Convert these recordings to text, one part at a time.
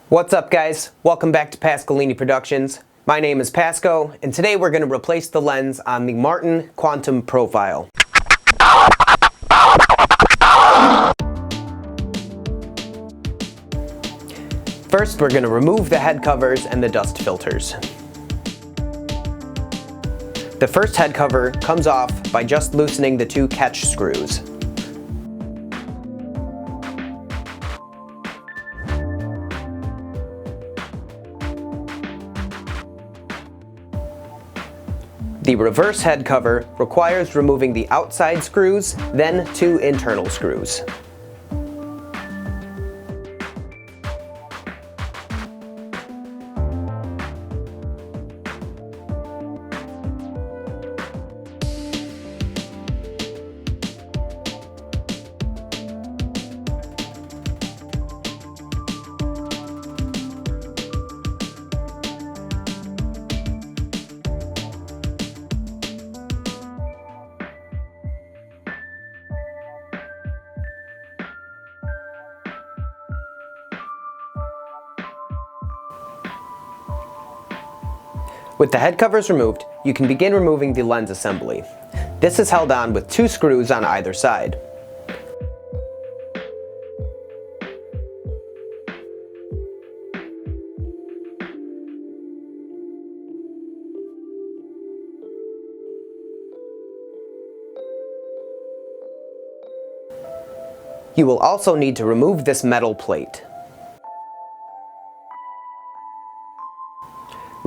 What's up, guys? Welcome back to Pascalini Productions. My name is Pasco, and today we're going to replace the lens on the Martin Quantum Profile. First, we're going to remove the head covers and the dust filters. The first head cover comes off by just loosening the two catch screws. The reverse head cover requires removing the outside screws, then two internal screws. With the head covers removed, you can begin removing the lens assembly. This is held on with two screws on either side. You will also need to remove this metal plate.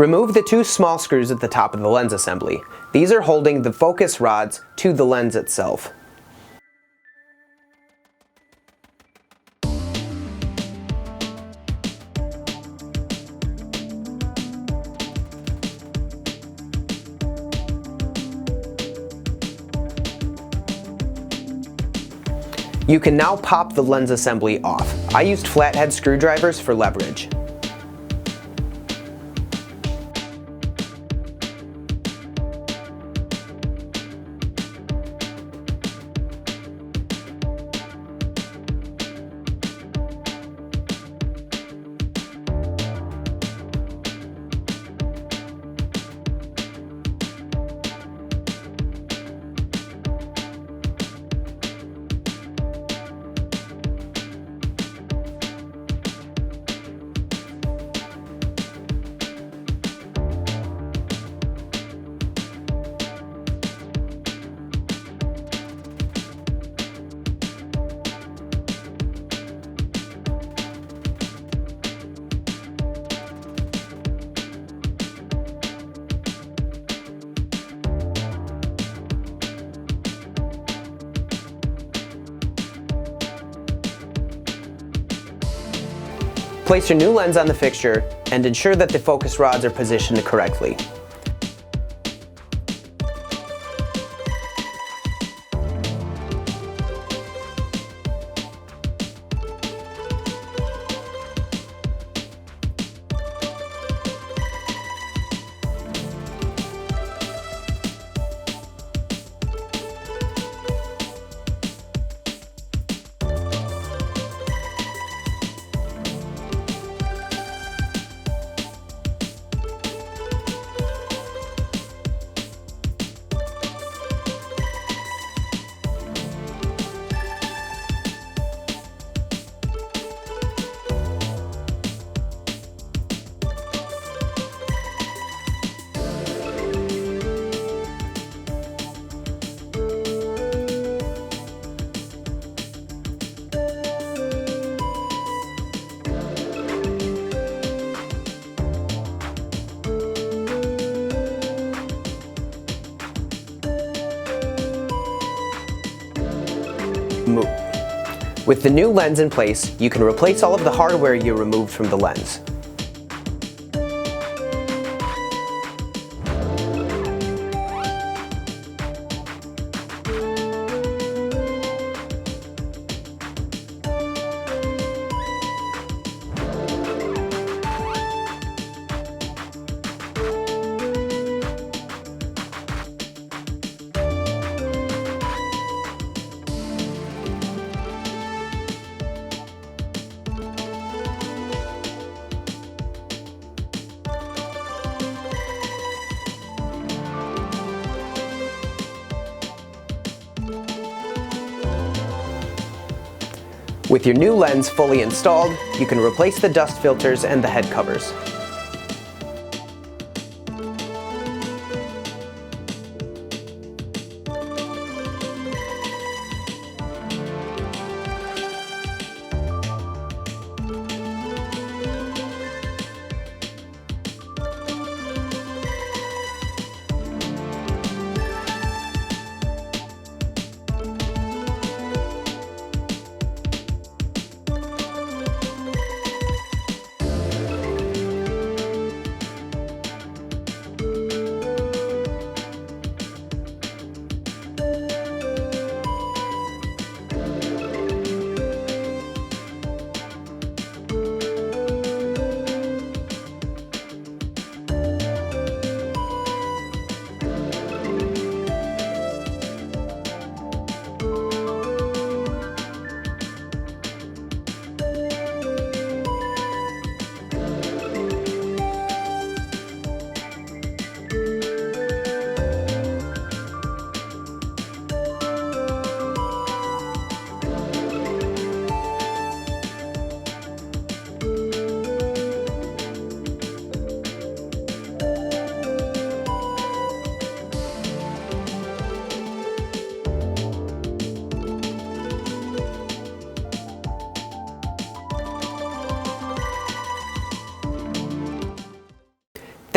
Remove the two small screws at the top of the lens assembly. These are holding the focus rods to the lens itself. You can now pop the lens assembly off. I used flathead screwdrivers for leverage. Place your new lens on the fixture and ensure that the focus rods are positioned correctly. With the new lens in place, you can replace all of the hardware you removed from the lens. With your new lens fully installed, you can replace the dust filters and the head covers.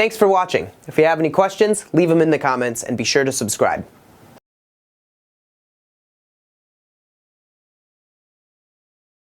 Thanks for watching. If you have any questions, leave them in the comments and be sure to subscribe.